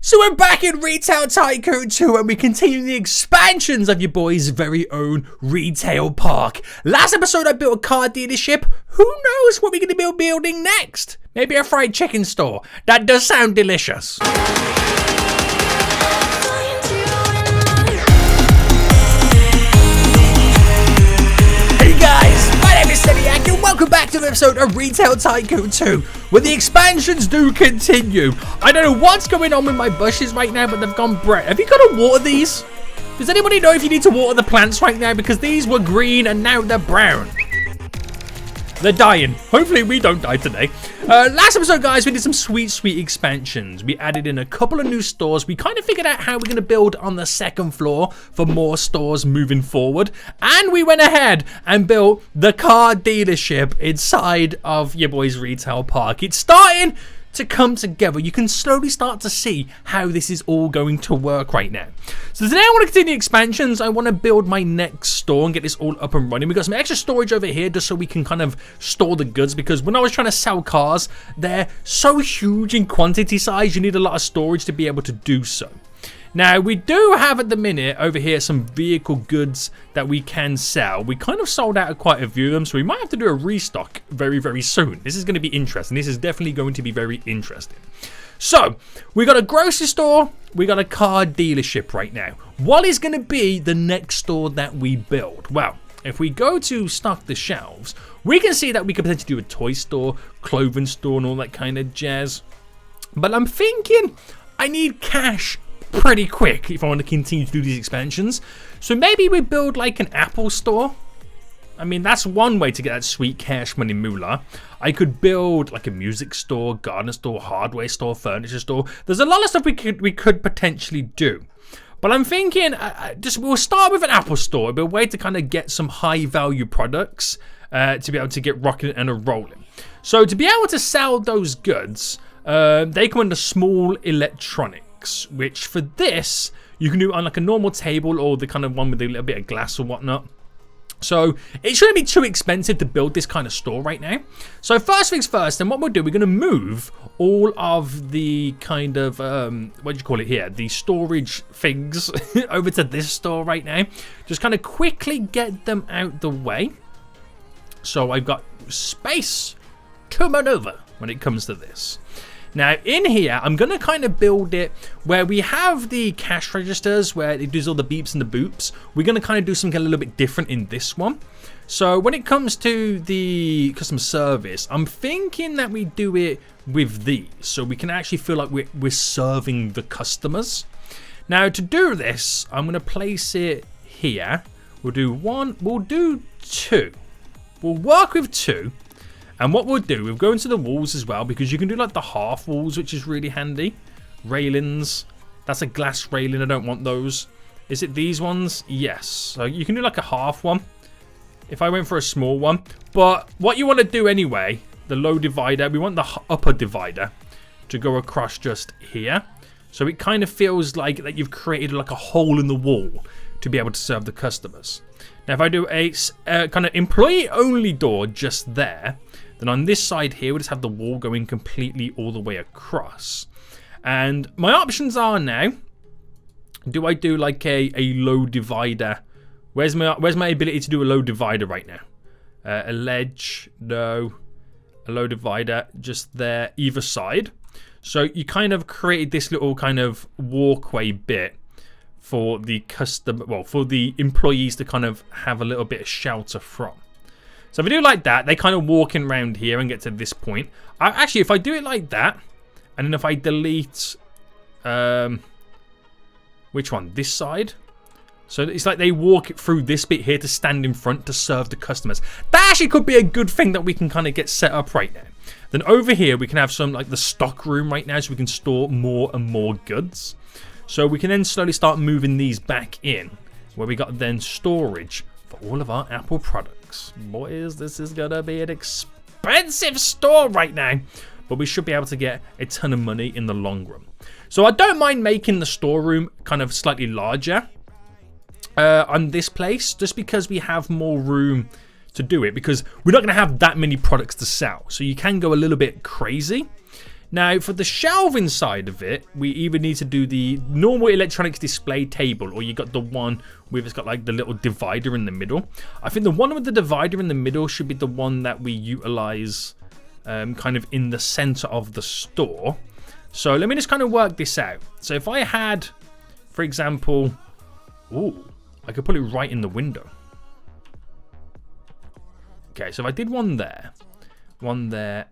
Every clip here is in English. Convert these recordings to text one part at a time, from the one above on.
So we're back in Retail Tycoon 2 and we continue the expansions of your boy's very own retail park. Last episode I built a car dealership. Who knows what we're going to be building next? Maybe a fried chicken store. That does sound delicious. Hey guys, my name is SENIAC and welcome back to an episode of Retail Tycoon 2, where the expansions do continue. I don't know what's going on with my bushes right now, but they've gone bright. Have you got to water these? Does anybody know if you need to water the plants right now? Because these were green and now they're brown. They're dying. Hopefully we don't die today. Last episode, guys, we did some sweet expansions. We added in a couple of new stores. We kind of figured out how we're going to build on the second floor for more stores moving forward. And we went ahead and built the car dealership inside of your boy's retail park. It's starting to come together. You can slowly start to see how this is all going to work right now. So today I want to continue expansions. I want to build my next store and get this all up and running. We've got some extra storage over here just so we can kind of store the goods, because when I was trying to sell cars, they're so huge in quantity size, you need a lot of storage to be able to do so. Now, we do have at the minute over here some vehicle goods that we can sell. We kind of sold out of quite a few of them, so we might have to do a restock very soon. This is going to be interesting. This is definitely going to be very interesting. So, we got a grocery store, we got a car dealership right now. What is going to be the next store that we build? Well, if we go to stock the shelves, we can see that we could potentially do a toy store, clothing store, and all that kind of jazz. But I'm thinking I need cash pretty quick if I want to continue to do these expansions. So maybe we build like an Apple store. I mean, that's one way to get that sweet cash money moolah. I could build like a music store, garden store, hardware store, furniture store. There's a lot of stuff we could potentially do. But I'm thinking we'll start with an Apple store. It'll be a way to kind of get some high value products to be able to get rocking and rolling. So to be able to sell those goods, they come under small electronics, which for this you can do on like a normal table or the kind of one with a little bit of glass or whatnot. So it shouldn't be too expensive to build this kind of store right now. So first things first, and what we'll do, we're going to move all of the kind of what do you call it here, the storage things over to this store right now. Just kind of quickly get them out the way, so I've got space to maneuver when it comes to this. Now in here, I'm going to kind of build it where we have the cash registers where it does all the beeps and the boops. We're going to kind of do something a little bit different in this one. So when it comes to the customer service, I'm thinking that we do it with these, so we can actually feel like we're serving the customers. Now to do this, I'm going to place it here. We'll do one, we'll do two. We'll work with two. And what we'll do, we'll go into the walls as well, because you can do like the half walls, which is really handy. Railings. That's a glass railing. I don't want those. Is it these ones? Yes. So you can do like a half one if I went for a small one. But what you want to do anyway, the low divider, we want the upper divider to go across just here. So it kind of feels like that you've created like a hole in the wall to be able to serve the customers. Now if I do a kind of employee only door just there, then on this side here, we'll just have the wall going completely all the way across. And my options are now, do I do like a low divider? Where's my ability to do a low divider right now? A ledge, no. A low divider just there, either side. So you kind of created this little kind of walkway bit for the customer, well, for the employees to kind of have a little bit of shelter from. So if I do it like that, they kind of walk in around here and get to this point. Actually, if I do it like that, and then if I delete, which one? This side? So it's like they walk through this bit here to stand in front to serve the customers. That actually could be a good thing that we can kind of get set up right now. Then over here, we can have some like the stock room right now, so we can store more and more goods. So we can then slowly start moving these back in, where we got then storage for all of our Apple products. Boys, this is gonna be an expensive store right now, but we should be able to get a ton of money in the long run. So I don't mind making the storeroom kind of slightly larger on this place, just because we have more room to do it, because we're not going to have that many products to sell, so you can go a little bit crazy. Now, for the shelving side of it, we either need to do the normal electronics display table, or you got the one where it's got like the little divider in the middle. I think the one with the divider in the middle should be the one that we utilize kind of in the center of the store. So let me just kind of work this out. So if I had, for example, ooh, I could put it right in the window. Okay, so if I did one there, one there,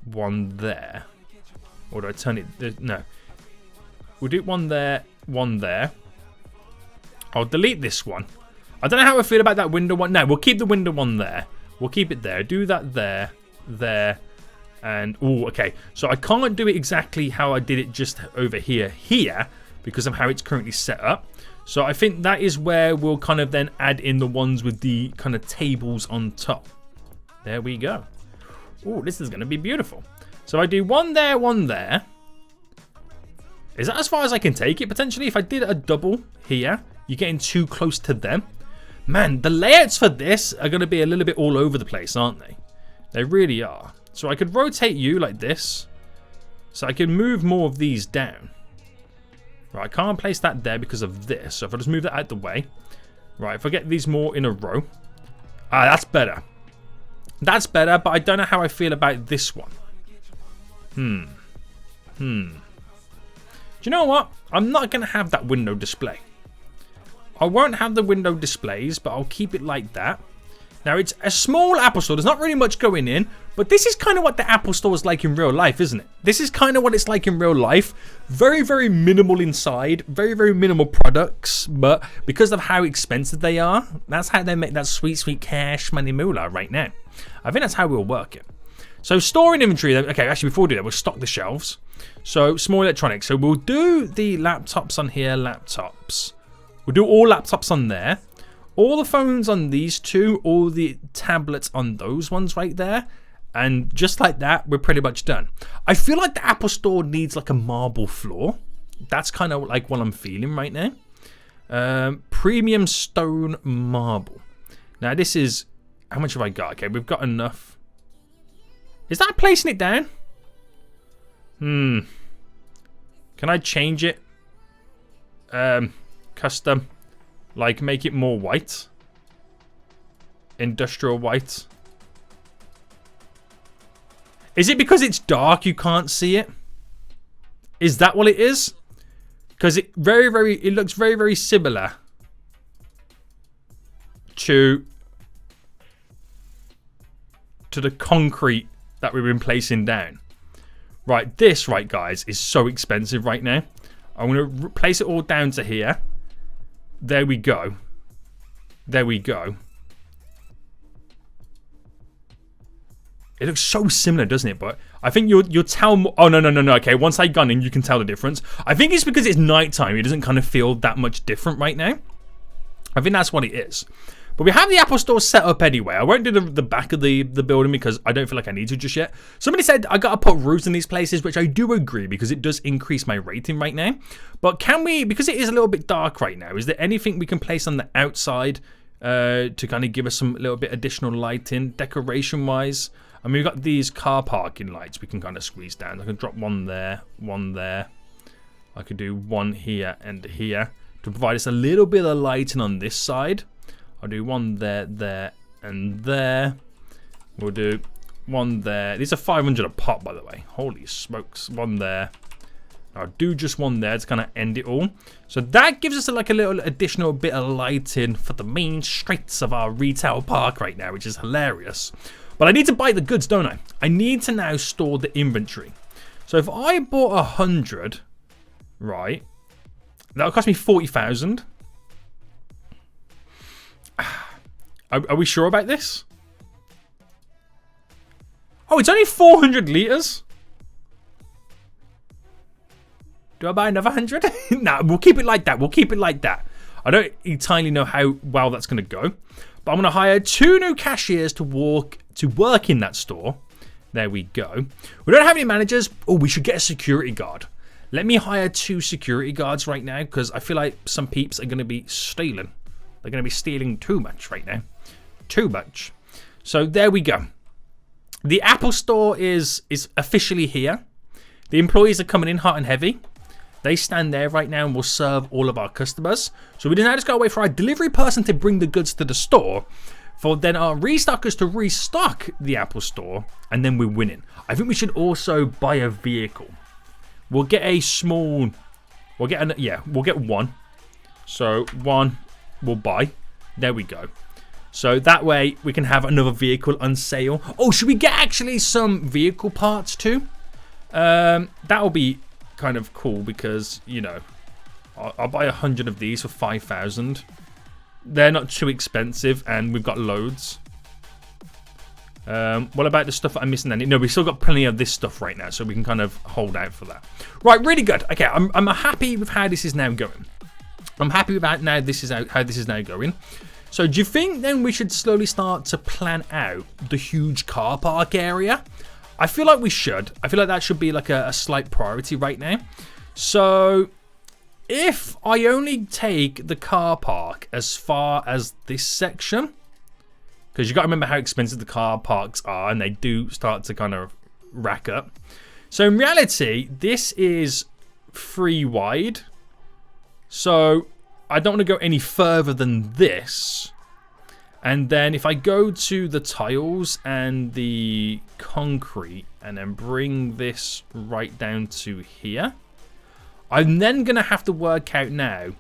one there. Or do I turn it? No. We'll do one there, one there. I'll delete this one. I don't know how I feel about that window one. No, we'll keep the window one there. We'll keep it there. Do that there, there, and oh, okay. So I can't do it exactly how I did it just over here, because of how it's currently set up. So I think that is where we'll kind of then add in the ones with the kind of tables on top. There we go. Oh, this is going to be beautiful. So I do one there, one there. Is that as far as I can take it, potentially? If I did a double here, you're getting too close to them. Man, the layouts for this are going to be a little bit all over the place, aren't they? They really are. So I could rotate you like this. So I can move more of these down. Right, I can't place that there because of this. So if I just move that out the way. Right, if I get these more in a row. Ah, that's better. That's better, but I don't know how I feel about this one. Do you know what? I'm not going to have that window display. I won't have the window displays, but I'll keep it like that. Now, it's a small Apple Store. There's not really much going in, but this is kind of what the Apple Store is like in real life, isn't it? This is kind of what it's like in real life. Very, very minimal inside. Very, very minimal products, but because of how expensive they are, that's how they make that sweet, sweet cash money moolah right now. I think that's how we'll work it. So storing inventory, okay, actually before we do that, we'll stock the shelves. So small electronics. So we'll do the laptops on here, laptops. We'll do all laptops on there. All the phones on these two, all the tablets on those ones right there. And just like that, we're pretty much done. I feel like the Apple Store needs like a marble floor. That's kind of like what I'm feeling right now. Premium stone marble. Now this is, how much have I got? Okay, we've got enough. Is that placing it down? Can I change it? Custom. Like, make it more white. Industrial white. Is it because it's dark you can't see it? Is that what it is? Because it looks very, very similar to the concrete that we've been placing down. Right, this, right, guys, is so expensive right now. I'm going to place it all down to here. There we go. There we go. It looks so similar, doesn't it? But I think you'll tell more. Oh, no. Okay, once I gun in, you can tell the difference. I think it's because it's nighttime. It doesn't kind of feel that much different right now. I think that's what it is. But we have the Apple Store set up anyway. I won't do the back of the building because I don't feel like I need to just yet. Somebody said I got to put roofs in these places, which I do agree because it does increase my rating right now. But can we, because it is a little bit dark right now, is there anything we can place on the outside to kind of give us some little bit additional lighting, decoration-wise? I mean, we've got these car parking lights we can kind of squeeze down. I can drop one there, one there. I could do one here and here to provide us a little bit of lighting on this side. I'll do one there, there, and there. We'll do one there. These are 500 a pop, by the way. Holy smokes. One there. I'll do just one there to kind of end it all. So that gives us like a little additional bit of lighting for the main streets of our retail park right now, which is hilarious. But I need to buy the goods, don't I? I need to now store the inventory. So if I bought 100, right, that'll cost me 40,000. Are we sure about this? Oh, it's only 400 litres. Do I buy another 100? Nah, we'll keep it like that. We'll keep it like that. I don't entirely know how well that's going to go. But I'm going to hire 2 new cashiers to work in that store. There we go. We don't have any managers. Oh, we should get a security guard. Let me hire 2 security guards right now because I feel like some peeps are going to be stealing. They're going to be stealing too much right now. Too much. So there we go. The Apple Store is officially here. The employees are coming in hot and heavy. They stand there right now and will serve all of our customers. So we now just got to wait for our delivery person to bring the goods to the store, for then our restockers to restock the Apple store, and then we're winning. I think we should also buy a vehicle. We'll get a small... we'll get one. So one we'll buy. There we go. So that way we can have another vehicle on sale. Oh, should we get actually some vehicle parts too? That'll be kind of cool because, you know, I'll buy 100 of these for 5,000. They're not too expensive and we've got loads. What about the stuff that I'm missing then? No, we've still got plenty of this stuff right now, so we can kind of hold out for that. Right, really good. Okay, I'm happy with how this is now going. I'm happy with how this is now going. So do you think then we should slowly start to plan out the huge car park area? I feel like we should. I feel like that should be like a slight priority right now. So if I only take the car park as far as this section, because you got to remember how expensive the car parks are, and they do start to kind of rack up. So in reality, this is 3 wide. So I don't want to go any further than this. And then if I go to the tiles and the concrete and then bring this right down to here, I'm then going to have to work out now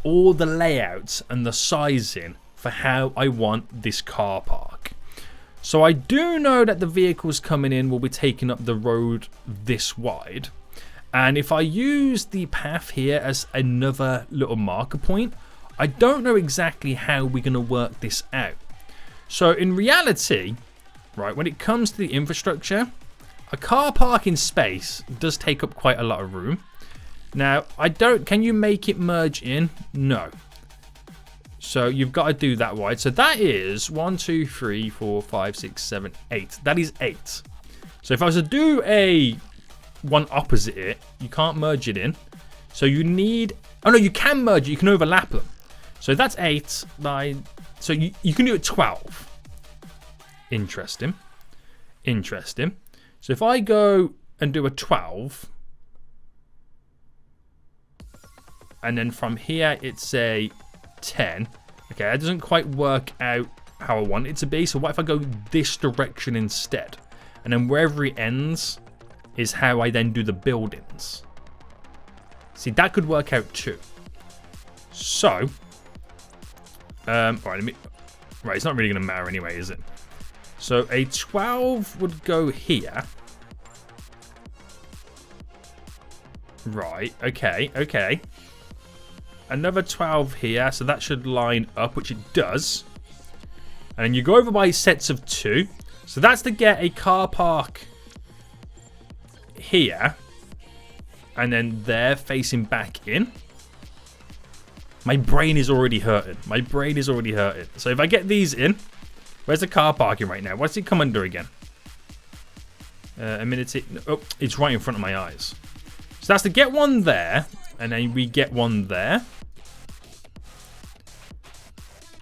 all the layouts and the sizing for how I want this car park. So I do know that the vehicles coming in will be taking up the road this wide. And if I use the path here as another little marker point, I don't know exactly how we're going to work this out. So in reality, right, when it comes to the infrastructure, a car parking space does take up quite a lot of room. Now, can you make it merge in? No. So you've got to do that wide. So that is 1, 2, 3, 4, 5, 6, 7, 8. That is 8. So if I was to do a one opposite it, you can't merge it in. So you need... oh no, you can merge it. You can overlap them. So that's 8, 9... so you can do it 12. Interesting. Interesting. So if I go and do a 12... and then from here it's a 10. Okay, that doesn't quite work out how I want it to be. So what if I go this direction instead? And then wherever it ends is how I then do the buildings. See, that could work out too. So, right, it's not really going to matter anyway, is it? So a 12 would go here. Right, okay. Another 12 here, so that should line up, which it does. And then you go over by sets of 2. So that's to get a car park here. And then there, facing back in. My brain is already hurting. So if I get these in, where's the car parking right now? What's it come under again? Amenity. Oh, it's right in front of my eyes. So that's to get one there. And then we get one there.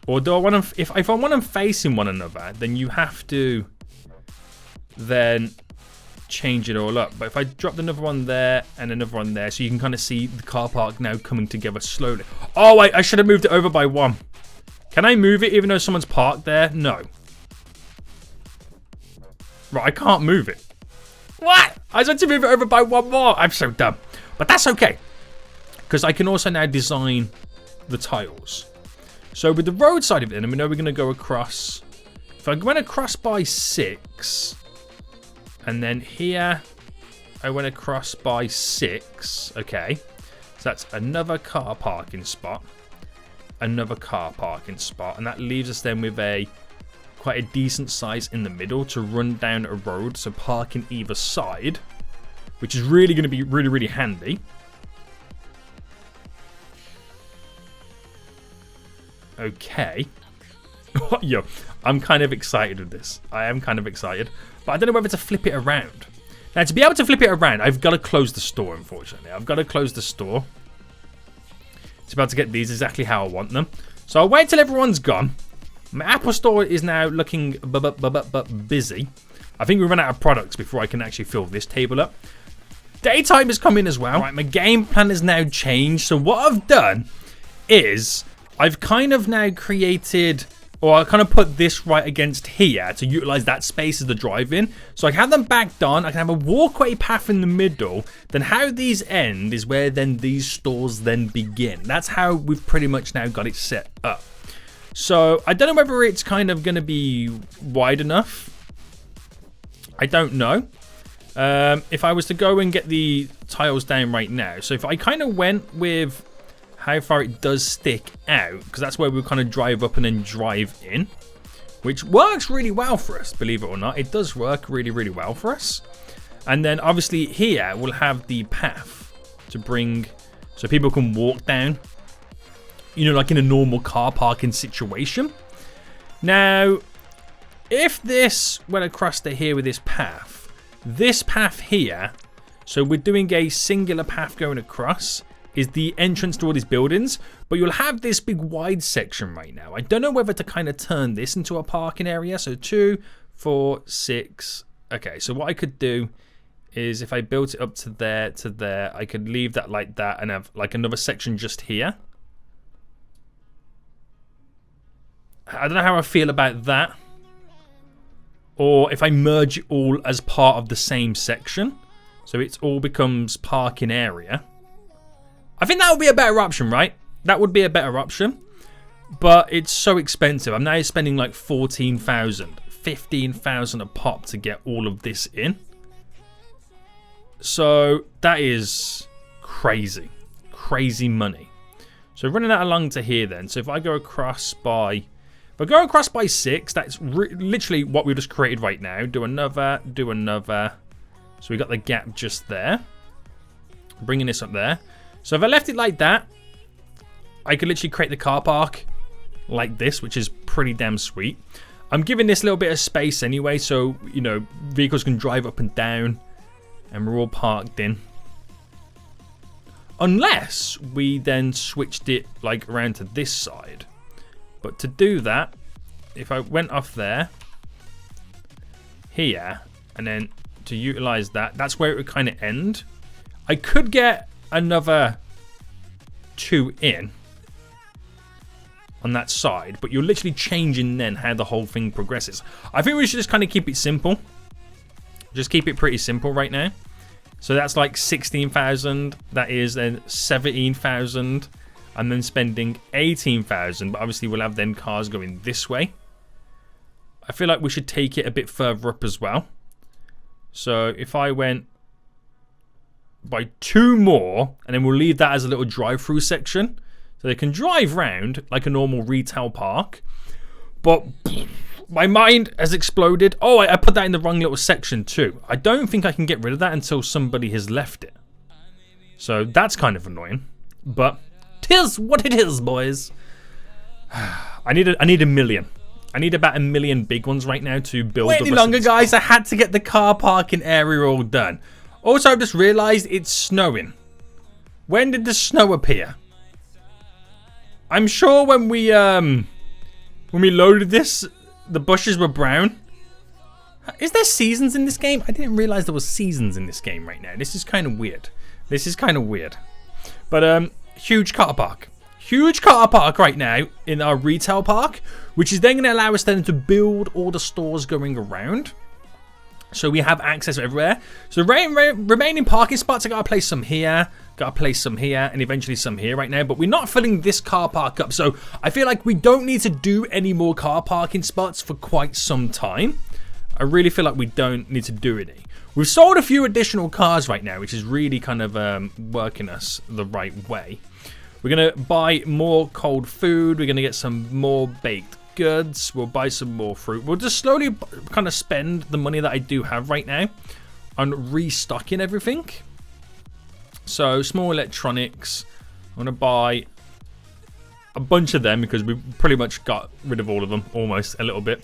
Or do I want them, if I want them facing one another, then you have to then change it all up. But if I drop another one there and another one there, so you can kind of see the car park now coming together slowly. Oh, I should have moved it over by 1. Can I move it even though someone's parked there? No. Right, I can't move it. What? I was meant to move it over by 1 more. I'm so dumb. But that's okay. Because I can also now design the tiles. So with the road side of it, and we know we're going to go across. If I went across by 6, and then here I went across by 6. Okay, so that's another car parking spot, and that leaves us then with quite a decent size in the middle to run down a road, so parking either side, which is really going to be really handy. Okay. Yo, I'm kind of excited with this. I am kind of excited. But I don't know whether to flip it around. Now, to be able to flip it around, I've got to close the store, unfortunately. I've got to close the store. It's about to get these exactly how I want them. So I'll wait till everyone's gone. My Apple store is now looking busy. I think we run out of products before I can actually fill this table up. Daytime is coming as well. Right, my game plan has now changed. So what I've done is I've kind of now created, or I kind of put this right against here to utilize that space as the drive-in. So I can have them backed on. I can have a walkway path in the middle. Then how these end is where then these stores then begin. That's how we've pretty much now got it set up. So I don't know whether it's kind of going to be wide enough. I don't know. If I was to go and get the tiles down right now. So if I kind of went with how far it does stick out, because that's where we kind of drive up and then drive in, which works really well for us, believe it or not. It does work really, really well for us. And then obviously here we'll have the path to bring, so people can walk down, you know, like in a normal car parking situation. Now, if this went across to here with this path here, so we're doing a singular path going across, is the entrance to all these buildings, but you'll have this big wide section right now. I don't know whether to kind of turn this into a parking area. So 2, 4, 6. Okay, so what I could do is if I built it up to there, I could leave that like that and have like another section just here. I don't know how I feel about that. Or if I merge it all as part of the same section, so it all becomes parking area. I think that would be a better option, right? That would be a better option. But it's so expensive. I'm now spending like 14,000, 15,000 a pop to get all of this in. So that is crazy. Crazy money. So running that along to here then. So if I go across by... If I go across by 6, that's literally what we just created right now. Do another, do another. So we got the gap just there. Bringing this up there. So if I left it like that, I could literally create the car park like this, which is pretty damn sweet. I'm giving this little bit of space anyway, so, you know, vehicles can drive up and down. And we're all parked in. Unless we then switched it like around to this side. But to do that, if I went off there, here, and then to utilize that, that's where it would kind of end. I could get another 2 in on that side, but you're literally changing then how the whole thing progresses. I think we should just kind of keep it simple. Just keep it pretty simple right now. So that's like 16,000. That is then 17,000. And then spending 18,000, but obviously we'll have then cars going this way. I feel like we should take it a bit further up as well. So if I went by 2 more, and then we'll leave that as a little drive-through section. So they can drive round like a normal retail park. But my mind has exploded. Oh, I put that in the wrong little section too. I don't think I can get rid of that until somebody has left it. So that's kind of annoying. But... 'tis what it is, boys. I need a million. I need about 1 million big ones right now to build. Wait any longer, guys. I had to get the car parking area all done. Also, I've just realised it's snowing. When did the snow appear? I'm sure when we loaded this, the bushes were brown. Is there seasons in this game? I didn't realise there was seasons in this game right now. This is kind of weird. This is kind of weird. But huge car park. Huge car park right now in our retail park, which is then going to allow us then to build all the stores going around. So we have access everywhere. So the remaining parking spots, I got to place some here, got to place some here, and eventually some here right now. But we're not filling this car park up. So I feel like we don't need to do any more car parking spots for quite some time. I really feel like we don't need to do any. We've sold a few additional cars right now, which is really kind of working us the right way. We're going to buy more cold food. We're going to get some more baked goods. We'll buy some more fruit. We'll just slowly kind of spend the money that I do have right now on restocking everything. So small electronics. I'm going to buy a bunch of them because we've pretty much got rid of all of them, almost a little bit.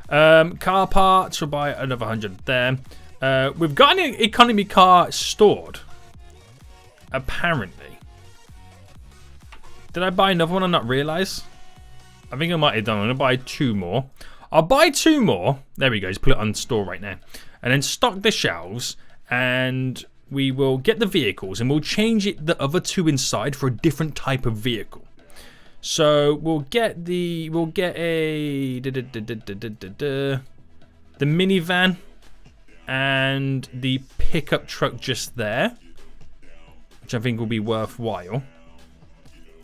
Car parts, we'll buy another 100 there. We've got an economy car stored. Apparently. Did I buy another one and not realise? I think I might have done. I'm going to buy 2 more. I'll buy 2 more. There we go. Just put it on store right now. And then stock the shelves. And we will get the vehicles and we'll change the other two inside for a different type of vehicle. So we'll get a the minivan and the pickup truck just there, which I think will be worthwhile.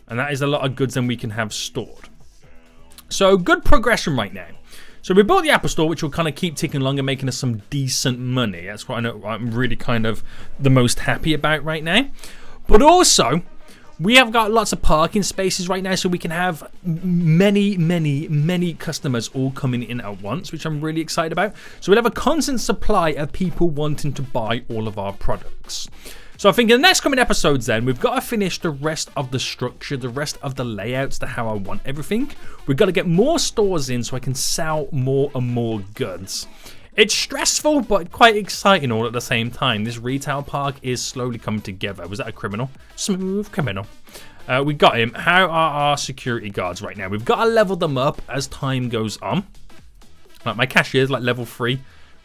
And that is a lot of goods then we can have stored. So good progression right now. So we built the Apple Store, which will kind of keep ticking along and making us some decent money. That's what I know I'm really kind of the most happy about right now. But also, we have got lots of parking spaces right now, so we can have many customers all coming in at once, which I'm really excited about. So we'll have a constant supply of people wanting to buy all of our products. So I think in the next coming episodes then, we've got to finish the rest of the structure, the rest of the layouts to how I want everything. We've got to get more stores in so I can sell more and more goods. It's stressful, but quite exciting all at the same time. This retail park is slowly coming together. Was that a criminal? Smooth criminal. We got him. How are our security guards right now? We've got to level them up as time goes on. Like my cashier's like level 3.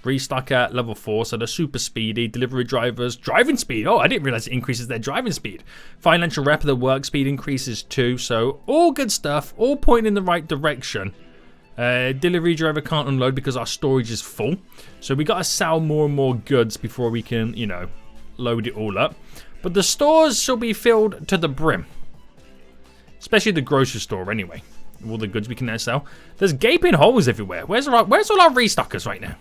Restock at level 4, so they're super speedy. Delivery drivers, driving speed. Oh, I didn't realize it increases their driving speed. Financial rep, the work speed increases too. So all good stuff, all pointing in the right direction. Delivery driver can't unload because our storage is full. So we got to sell more and more goods before we can, you know, load it all up. But the stores shall be filled to the brim. Especially the grocery store anyway. All the goods we can now sell. There's gaping holes everywhere. Where's all our restockers right now?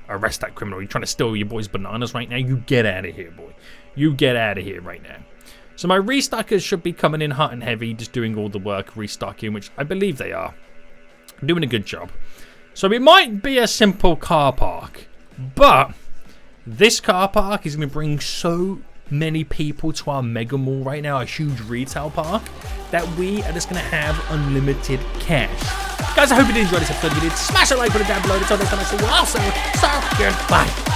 Arrest that criminal. You're trying to steal your boy's bananas right now? You get out of here, boy. You get out of here right now. So my restockers should be coming in hot and heavy, just doing all the work, restocking, which I believe they are. Doing a good job. So it might be a simple car park, but this car park is going to bring so many people to our mega mall right now, a huge retail park, that we are just going to have unlimited cash. Guys, I hope you did enjoy this episode. If you did, smash that like button down below. Until next time, I say, well, also, so goodbye.